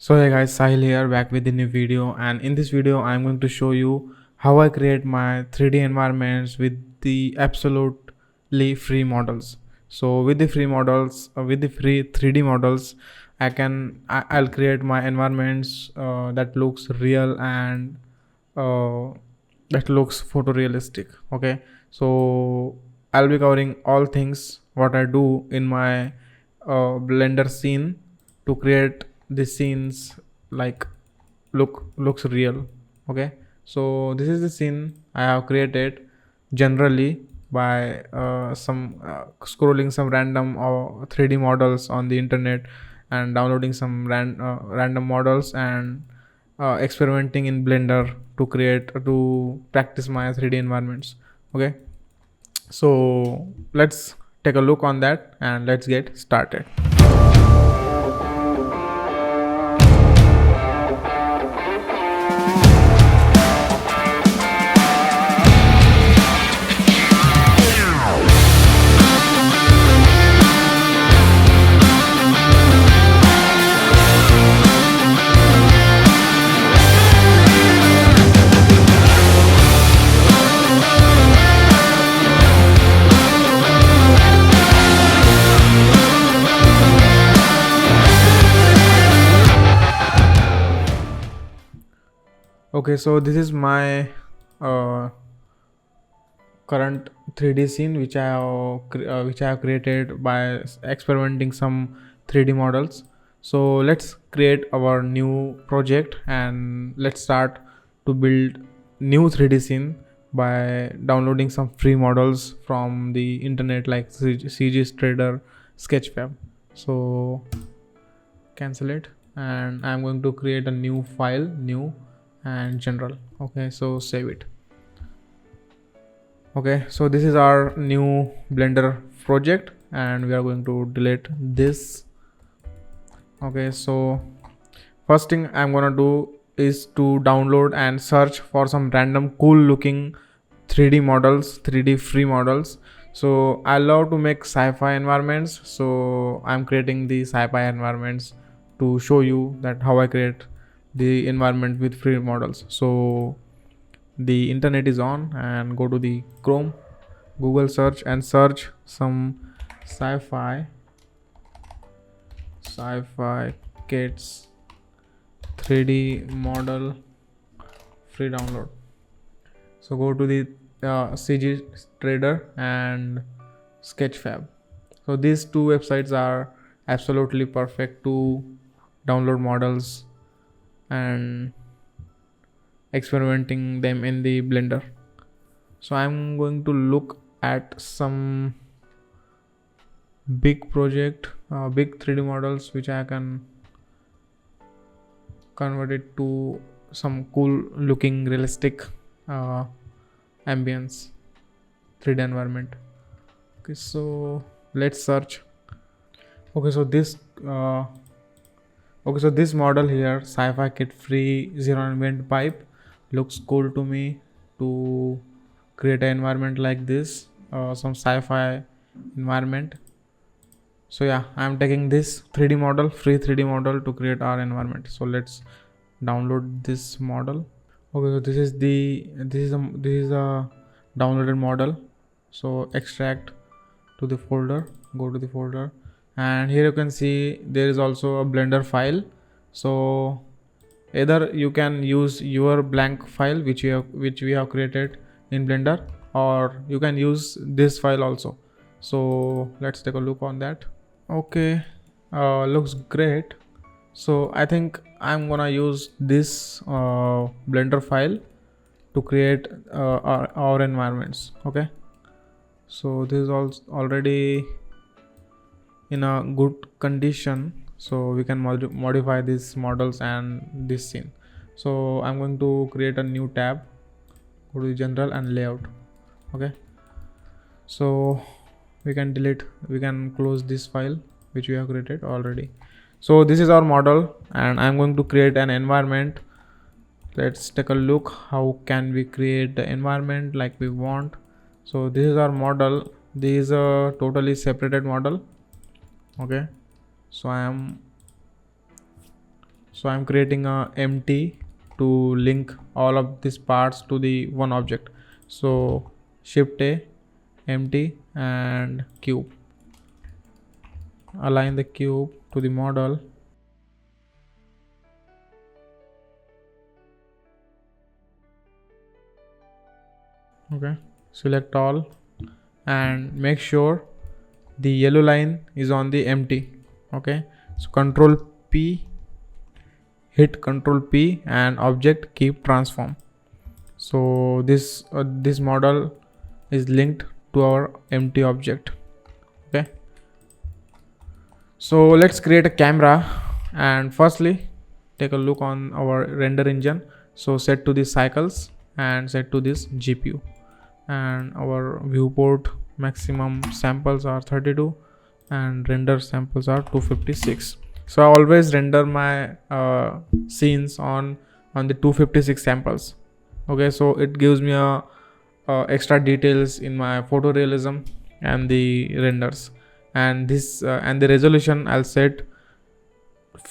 So hey guys, Sahil here back with a new video, and in this video I'm going to show you how I create my 3D environments with the absolutely free models. So with the free models, with the free 3D models, I'll create my environments that looks real and uh, that looks photorealistic. Okay, so I'll be covering all things what I do in my Blender scene to create the scenes like looks real. Okay, so this is the scene I have created generally by some scrolling some random or 3D models on the internet and downloading some random models and experimenting in Blender to practice my 3D environments. Okay, so let's take a look on that and let's get started. Okay, so this is my uh, current 3D scene which I have created by experimenting some 3D models. So let's create our new project and let's start to build new 3D scene by downloading some free models from the internet like CG Trader, Sketchfab. So cancel it, and I'm going to create a new file, new and general. Okay, so save it. Okay, so this is our new Blender project and we are going to delete this. Okay, so first thing I'm gonna do is to download and search for some random cool looking 3D models, 3D free models. So I love to make sci-fi environments, so I'm creating the sci-fi environments to show you that how I create the environment with free models. So the internet is on and go to the Chrome, Google search and search some sci-fi kits 3D model free download. So go to the CG Trader and Sketchfab. So these two websites are absolutely perfect to download models and experimenting them in the Blender. So I'm going to look at some big 3D models which I can convert it to some cool looking realistic ambience 3D environment. Okay, so let's search. Okay, so this model here, sci-fi kit free zero ambient pipe, looks cool to me to create an environment like this, some sci-fi environment. So yeah, I'm taking this 3D model, free 3D model to create our environment. So let's download this model. Okay, so this is a downloaded model. So extract to the folder, go to the folder, and here you can see there is also a Blender file. So either you can use your blank file which we have created in Blender, or you can use this file also. So let's take a look on that. Okay, looks great. So I think I'm gonna use this Blender file to create our environments. Okay, so this is already in a good condition, so we can modify these models and this scene. So I'm going to create a new tab, go to general and layout. Okay, so we can close this file which we have created already. So this is our model and I'm going to create an environment. Let's take a look how can we create the environment like we want. So this is our model. This is a totally separated model. Okay, so So I'm creating a empty to link all of these parts to the one object. So shift A, empty, and cube. Align the cube to the model. Okay, select all and make sure the yellow line is on the empty. Okay, so control P, hit control P and object keep transform. So this model is linked to our empty object. Okay, so let's create a camera, and firstly take a look on our render engine. So set to the cycles and set to this GPU, and our viewport maximum samples are 32 and render samples are 256. So I always render my scenes on the 256 samples. Okay, so it gives me a extra details in my photorealism and the renders. And this and the resolution I'll set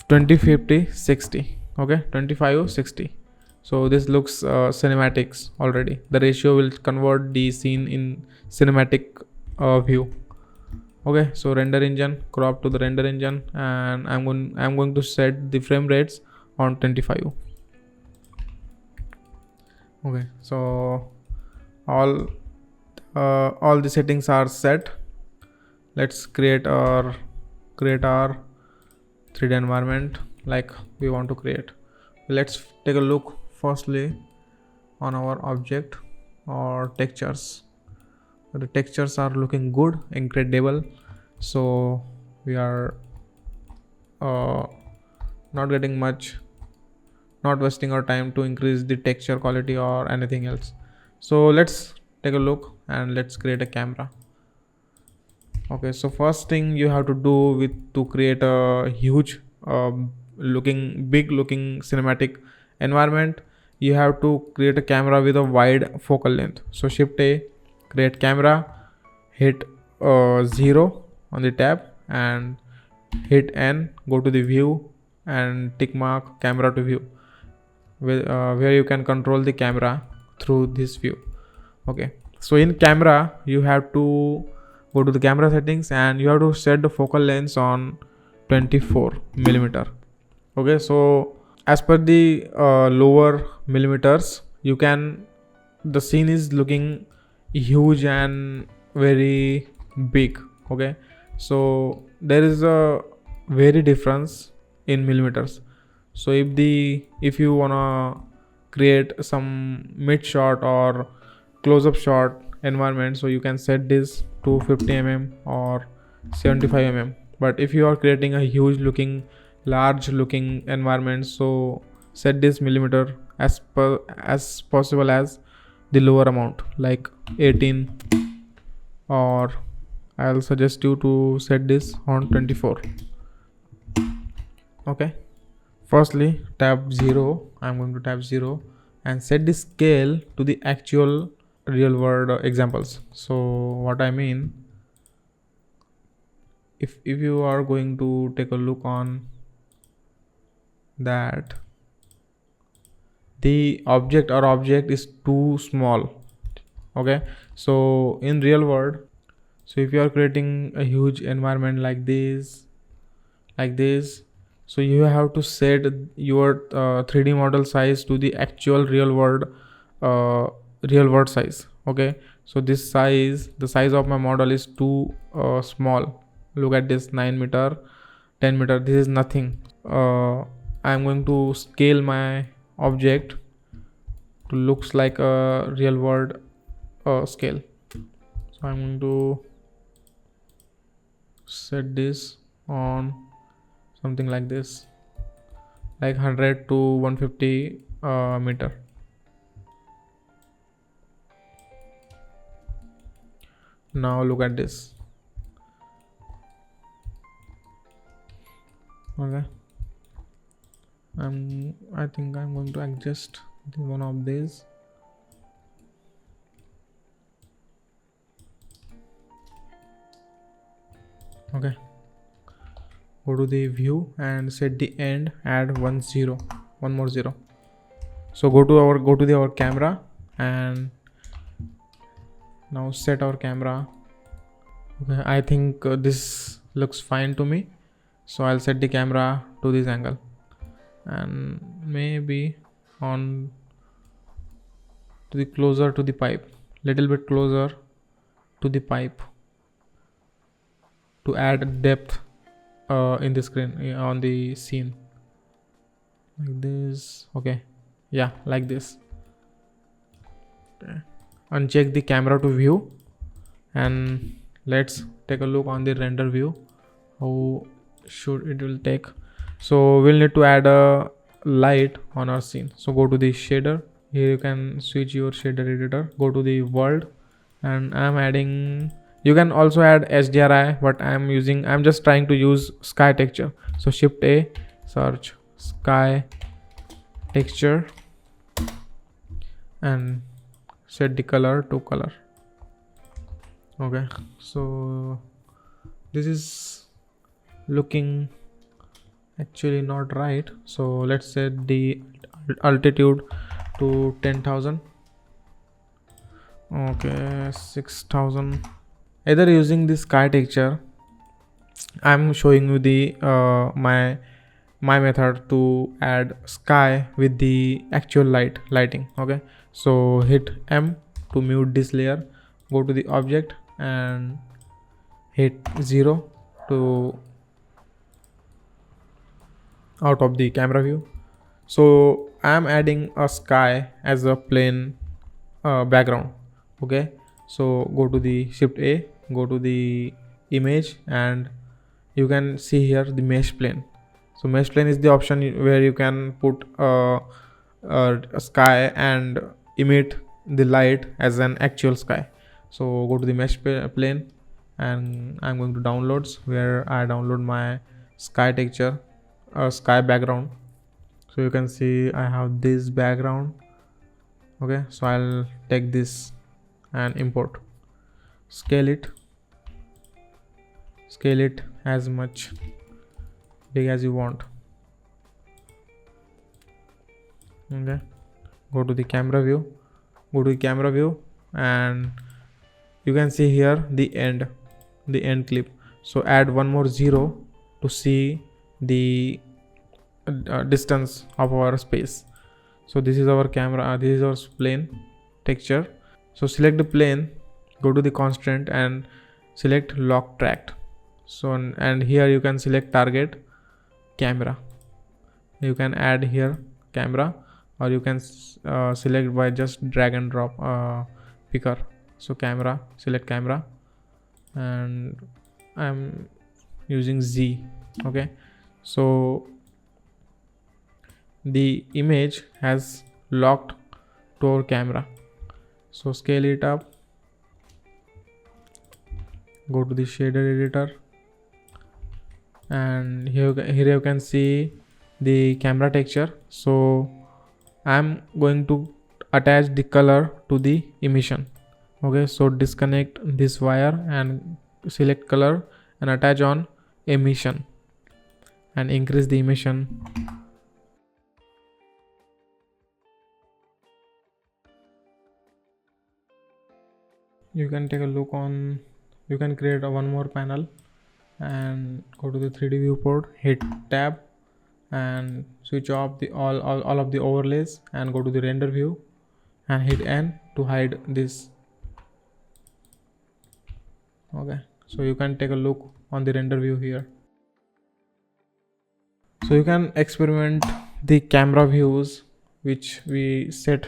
2050 60. Okay, 25 60. So this looks cinematics already. The ratio will convert the scene in cinematic view. Okay, so render engine, crop to the render engine, and I'm going to set the frame rates on 25. Okay, so all the settings are set. Let's create our 3D environment like we want to create. Let's take a look firstly on our object or textures. The textures are looking good, incredible. So we are not getting much, not wasting our time to increase the texture quality or anything else. So let's take a look and let's create a camera. Okay, so first thing you have to do with to create a huge big looking cinematic environment, you have to create a camera with a wide focal length. So shift A, create camera, hit 0 on the tab and hit N, go to the view and tick mark camera to view, where you can control the camera through this view. Okay, so in camera you have to go to the camera settings and you have to set the focal length on 24 millimeter. Okay, so as per the lower millimeters, you can, the scene is looking huge and very big. Okay, so there is a very difference in millimeters. So if you wanna create some mid shot or close-up shot environment, so you can set this to 50 mm or 75 mm. But if you are creating a huge looking, large looking environment, so set this millimeter as possible as the lower amount, like 18, or I'll suggest you to set this on 24. Okay, firstly tab 0, I'm going to tab 0 and set the scale to the actual real world examples. So what I mean, if you are going to take a look on that, the object is too small. Okay, so in real world, so if you are creating a huge environment like this, so you have to set your 3D model size to the actual real world size. Okay, so this size, the size of my model is too small. Look at this, 9 meter, 10 meter, this is nothing. I'm going to scale my object to looks like a real world scale. So I'm going to set this on something like this, like 100 to 150 meter. Now look at this. Okay, I think I'm going to adjust one of these. Okay, go to the view and set the end, add one more zero. So go to our camera and now set our camera. Okay, I think this looks fine to me, so I'll set the camera to this angle and maybe on to the closer to the pipe, little bit closer to the pipe to add depth in the screen, on the scene, like this. Okay, yeah, like this. Okay. Uncheck the camera to view and let's take a look on the render view how should it will take. So we'll need to add a light on our scene. So go to the shader. Here you can switch your shader editor, go to the world, and I'm adding, you can also add HDRI, but I'm just trying to use sky texture. So shift A, search sky texture and set the color to color. Okay, so this is looking actually not right, so let's set the altitude to 10,000. Okay, 6,000. Either using the sky texture, I'm showing you the my method to add sky with the actual lighting. Okay, so hit M to mute this layer, go to the object and hit 0 to out of the camera view. So I'm adding a sky as a plain background. Okay, so go to the shift A, go to the image and you can see here the mesh plane. So mesh plane is the option where you can put a sky and emit the light as an actual sky. So go to the mesh plane and I'm going to downloads, where I download my sky texture, sky background. So you can see I have this background. Okay, so I'll take this and import, scale it as much big as you want. Okay, go to the camera view and you can see here the end clip. So add one more zero to see the distance of our space. So this is our camera, this is our plane texture. So select the plane, go to the constraint and select lock track. So and here you can select target camera, you can add here camera, or you can select by just drag and drop picker. So camera, select camera and I'm using Z. Okay, so the image has locked to our camera. So scale it up, go to the shader editor and here you can see the camera texture. So I'm going to attach the color to the emission. Okay, so disconnect this wire and select color and attach on emission and increase the emission. You can take a look on, you can create one more panel and go to the 3D viewport, hit tab and switch off the all of the overlays and go to the render view and hit N to hide this. Okay, so you can take a look on the render view here. So you can experiment the camera views which we set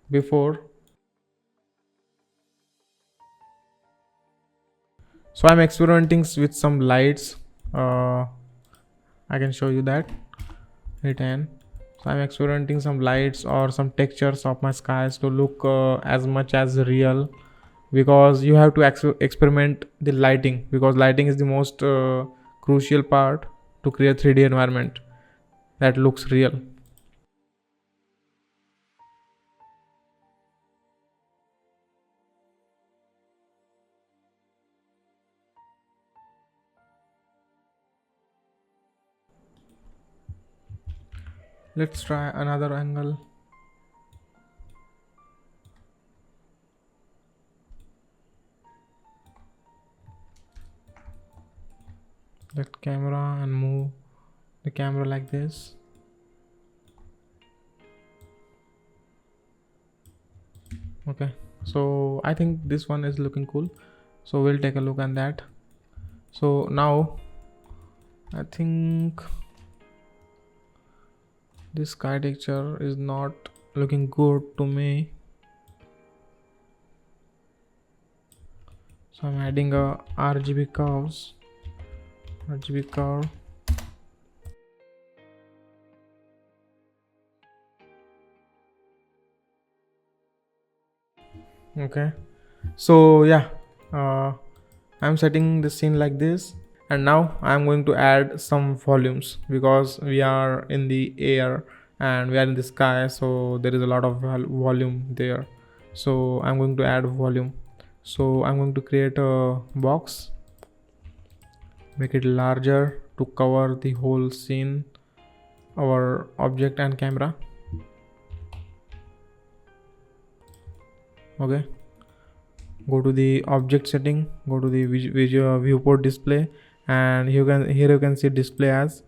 before. So I'm experimenting with some lights. I can show you that. Hit N. So I'm experimenting some lights or some textures of my skies to look as much as real, because you have to experiment the lighting, because lighting is the most crucial part to create 3D environment that looks real. Let's try another angle. That camera and move the camera like this. Okay, so I think this one is looking cool, so we'll take a look at that. So now I think this sky texture is not looking good to me, so I'm adding a RGB curve. Okay, so yeah, I'm setting the scene like this, and now I'm going to add some volumes because we are in the air and we are in the sky, so there is a lot of volume there. So I'm going to add volume. So I'm going to create a box, make it larger to cover the whole scene, our object and camera. Okay, go to the object setting, go to the visual viewport display, and here you can see display as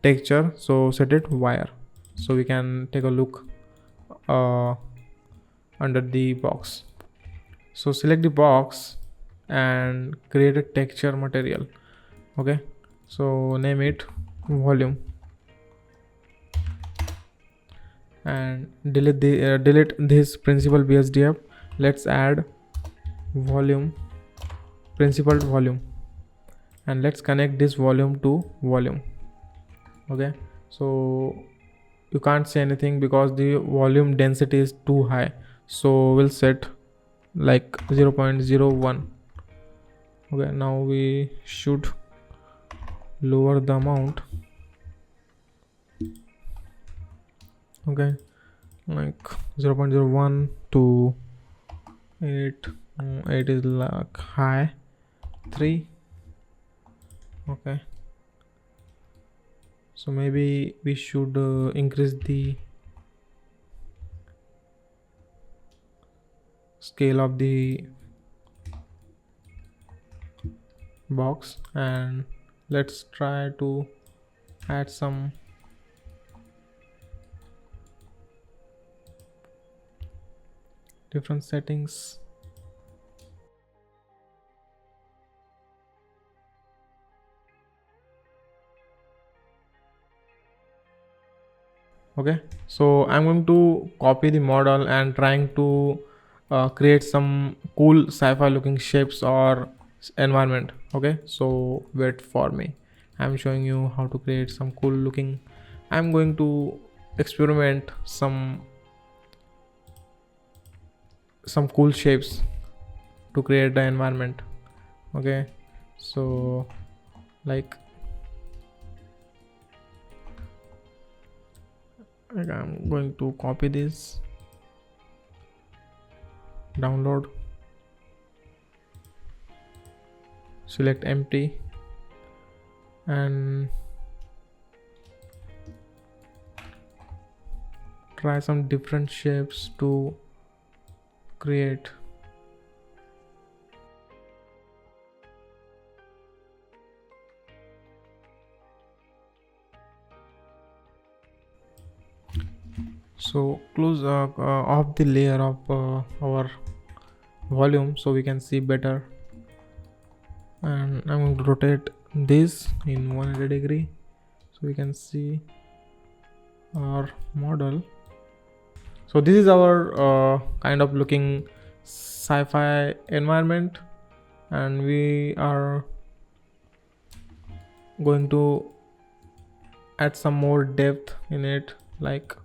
texture, so set it wire, so we can take a look under the box. So select the box and create a texture material. Okay, so name it volume and delete this principal BSDF. Let's add volume, principled volume, and let's connect this volume to volume. Okay, so you can't say anything because the volume density is too high, so we'll set like 0.01. Okay, now we should lower the amount. Okay, like 0.01 to 8. 8 is like high. 3. Okay, so maybe we should increase the scale of the box, and let's try to add some different settings. Okay, so I'm going to copy the model and trying to create some cool sci-fi looking shapes or environment. Okay, so wait for me, I'm showing you how to create some cool looking. I'm going to experiment some cool shapes to create the environment. Okay, so like I'm going to copy this, download, select empty, and try some different shapes to create. So close off the layer of our volume so we can see better, and I'm going to rotate this in 180 degree so we can see our model. So this is our kind of looking sci-fi environment, and we are going to add some more depth in it, like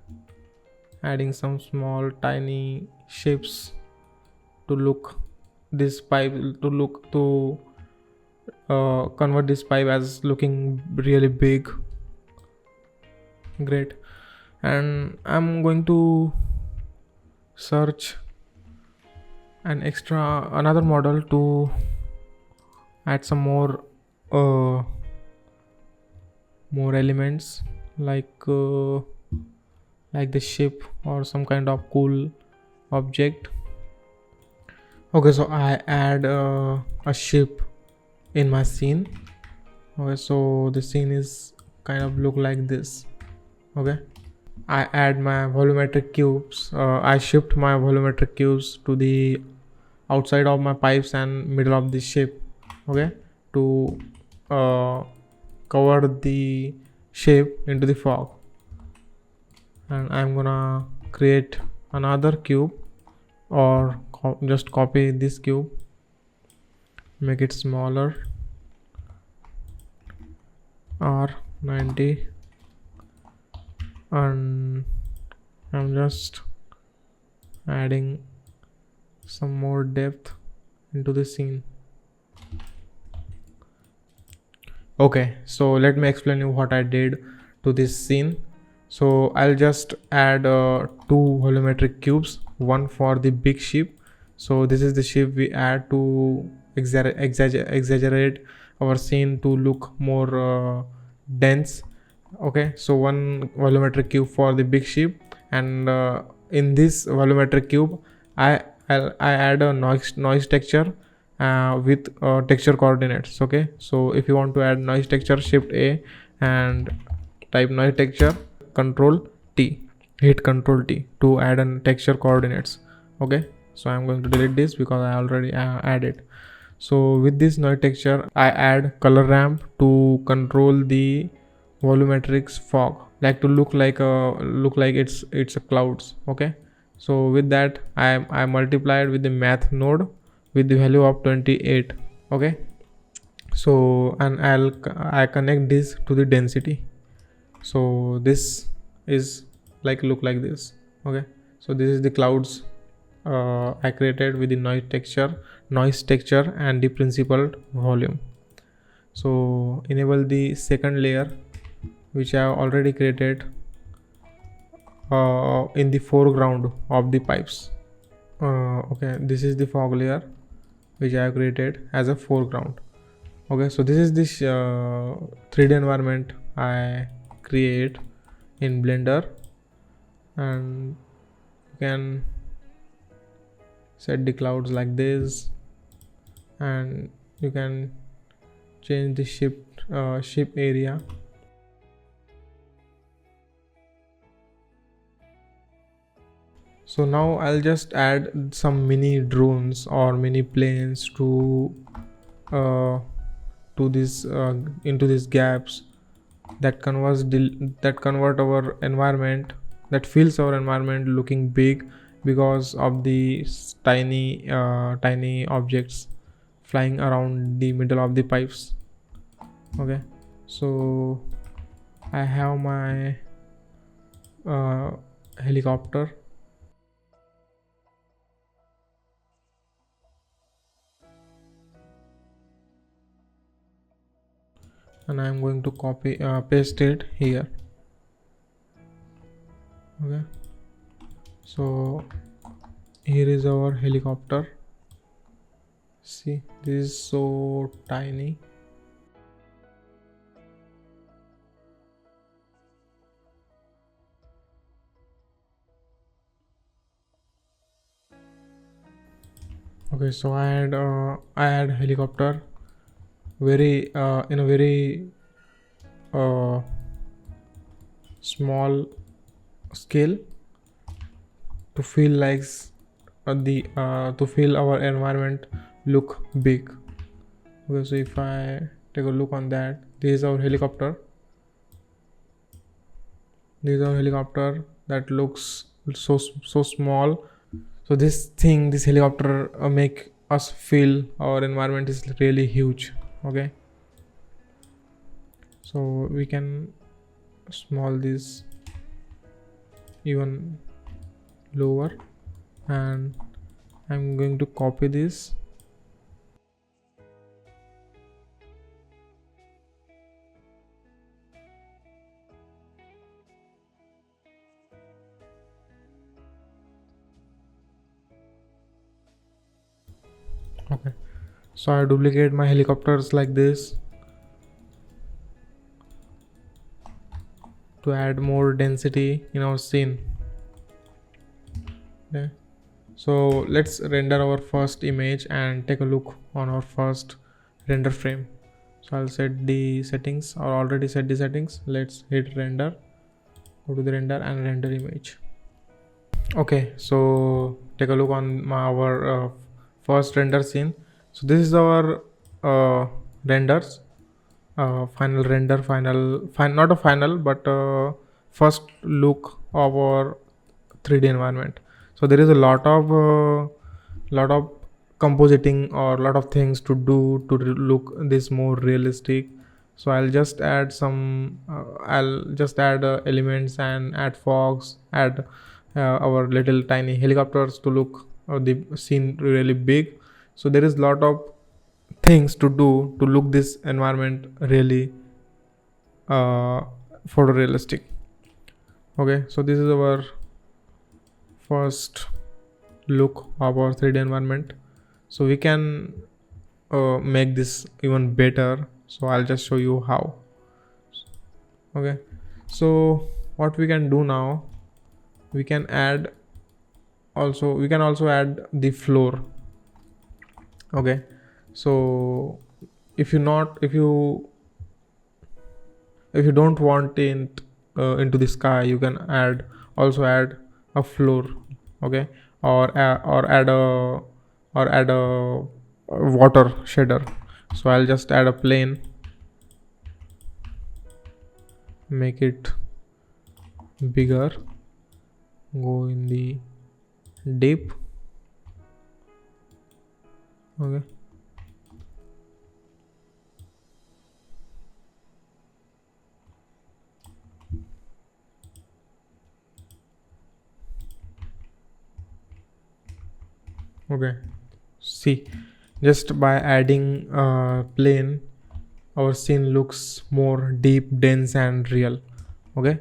adding some small tiny shapes to look this pipe to convert this pipe as looking really big. Great, and I'm going to search another model to add some more elements, like like the ship or some kind of cool object. Okay, so I add a ship in my scene. Okay, so the scene is kind of look like this. Okay, I add my volumetric cubes. I shift my volumetric cubes to the outside of my pipes and middle of the ship. Okay, to uh, cover the shape into the fog. And I'm gonna create another cube, or just copy this cube, make it smaller, R90, and I'm just adding some more depth into the scene. Okay, so let me explain you what I did to this scene. So I'll just add two volumetric cubes, one for the big ship. So this is the ship we add to exaggerate our scene to look more dense. Okay, so one volumetric cube for the big ship, and in this volumetric cube I add a noise texture with texture coordinates. Okay, so if you want to add noise texture, shift A and type noise texture, control T, hit control T to add an texture coordinates. Okay, so I'm going to delete this because I already added. So with this noise texture I add color ramp to control the volumetrics fog, like to look like it's a clouds. Okay, so with that I multiplied with the math node with the value of 28. Okay, so and I connect this to the density. So this is like look like this. Okay, so this is the clouds I created with the noise texture and the principled volume. So enable the second layer which I have already created in the foreground of the pipes. Okay, this is the fog layer which I have created as a foreground. Okay, so this is this 3D environment I create in Blender, and you can set the clouds like this, and you can change the ship area. So now I'll just add some mini drones or mini planes uh, this into these gaps that convert our environment, that fills our environment looking big because of the tiny objects flying around the middle of the pipes. Okay, so I have my helicopter. And I'm going to copy paste it here. Okay, so here is our helicopter. See, this is so tiny. Okay, so I add helicopter very in a very small scale to feel like the to feel our environment look big. Okay, so if I take a look on that, this is our helicopter. This is our helicopter that looks so small. So this helicopter make us feel our environment is really huge. Okay, so we can small this even lower, and I'm going to copy this. Okay, so I duplicate my helicopters like this. to add more density in our scene. Okay. So let's render our first image and take a look on our first render frame. So I'll set the settings, or already set the settings. Let's hit render, go to the render and render image. Okay, so take a look on our first render scene. So this is our renders, final render, not a final, but first look of our 3D environment. So there is a lot of compositing or lot of things to do to look this more realistic. So I'll just add elements and add fogs, add our little tiny helicopters to look the scene really big. So there is lot of things to do to look this environment really photorealistic. Okay, so this is our first look of our 3D environment. So we can make this even better. So I'll just show you how. Okay, so what we can do now, we can also add the floor. Okay, so if you don't want it into the sky, you can add a floor. Okay, or add a water shader. So I'll just add a plane, make it bigger, go in the deep. Okay, okay, see, just by adding plane, our scene looks more deep, dense and real. Okay,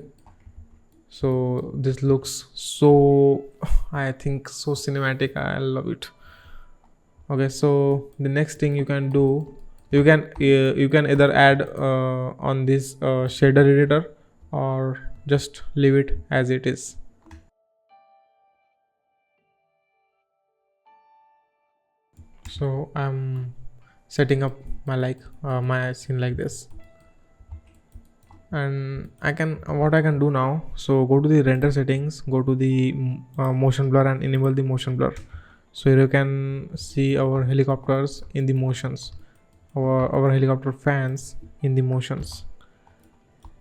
so this looks so I think so cinematic. I love it. Okay, so the next thing you can do, you can either add on this shader editor, or just leave it as it is. So I'm setting up my scene like this, and I can do now. So go to the render settings, go to the motion blur and enable the motion blur. So here you can see our helicopters in the motions, our helicopter fans in the motions.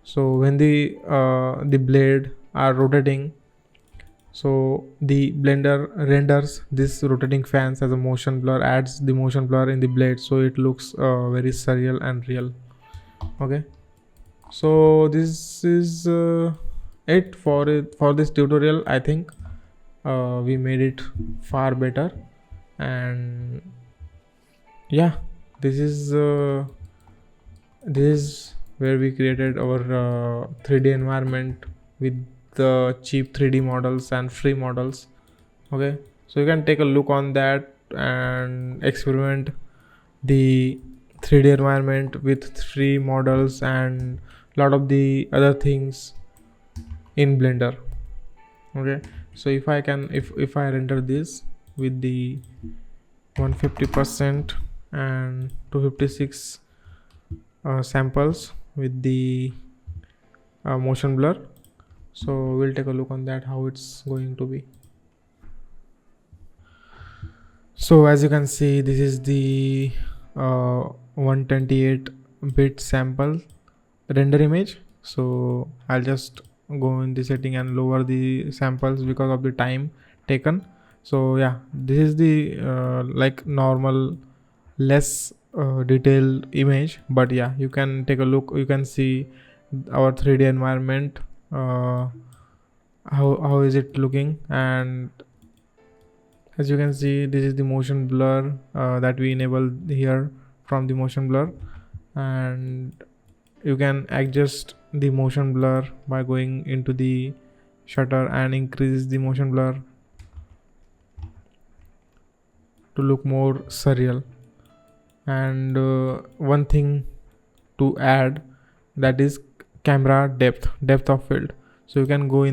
So when the blade are rotating, so the blender renders this rotating fans as a motion blur, adds the motion blur in the blade, so it looks very surreal and real. Okay, so this is it for this tutorial. I think we made it far better, and yeah, this is where we created our 3D environment with the cheap 3D models and free models. Okay, so you can take a look on that and experiment the 3D environment with 3 models and lot of the other things in Blender. Okay, so if I render this with the 150% and 256 samples with the motion blur, so we'll take a look on that how it's going to be. So as you can see, this is the 128-bit sample render image. So I'll just go in the setting and lower the samples because of the time taken. So yeah, this is the like normal, less detailed image, but yeah, you can take a look, you can see our 3D environment, how is it looking. And as you can see, this is the motion blur that we enabled here from the motion blur, and you can adjust the motion blur by going into the shutter and increase the motion blur to look more surreal. And one thing to add, that is camera depth of field. So you can go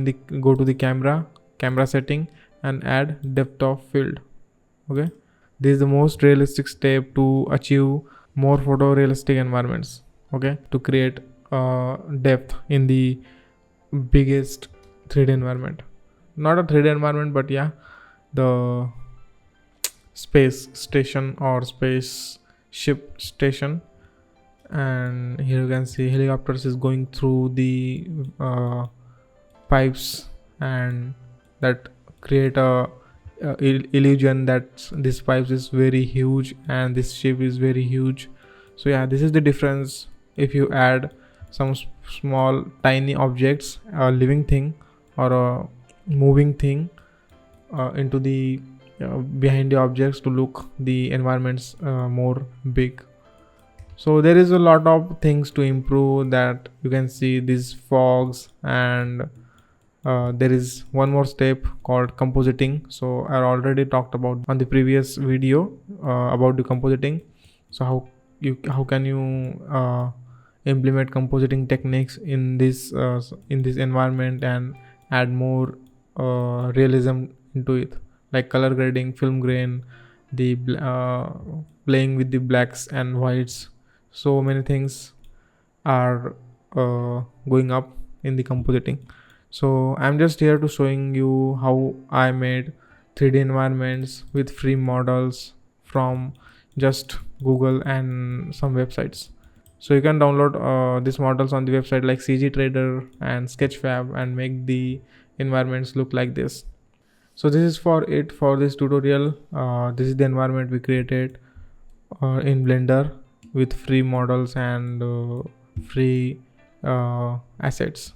to the camera setting and add depth of field. Okay, this is the most realistic step to achieve more photorealistic environments. Okay, to create depth in the biggest 3D environment, not a 3D environment, but yeah, the space station or space ship station. And here you can see helicopters is going through the pipes, and that create a illusion that this pipes is very huge and this ship is very huge. So yeah, this is the difference. If you add some small tiny objects, a living thing or a moving thing into the behind the objects to look the environments more big. So there is a lot of things to improve, that you can see these fogs, and there is one more step called compositing. So I already talked about on the previous video about the compositing. So how can you implement compositing techniques in this environment and add more realism into it, like color grading, film grain, the playing with the blacks and whites. So many things are going up in the compositing. So I'm just here to showing you how I made 3D environments with free models from just Google and some websites. So you can download these models on the website like CG Trader and Sketchfab and make the environments look like this. So this is for it for this tutorial. This is the environment we created in Blender with free models and free assets.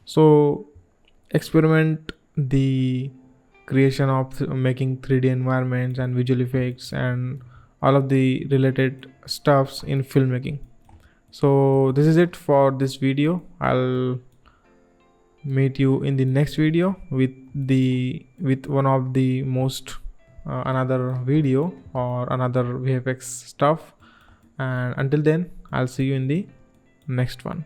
So experiment the creation of making 3D environments and visual effects and all of the related stuffs in filmmaking. So this is it for this video. I'll meet you in the next video with one of the most another video or another VFX stuff. And until then, I'll see you in the next one.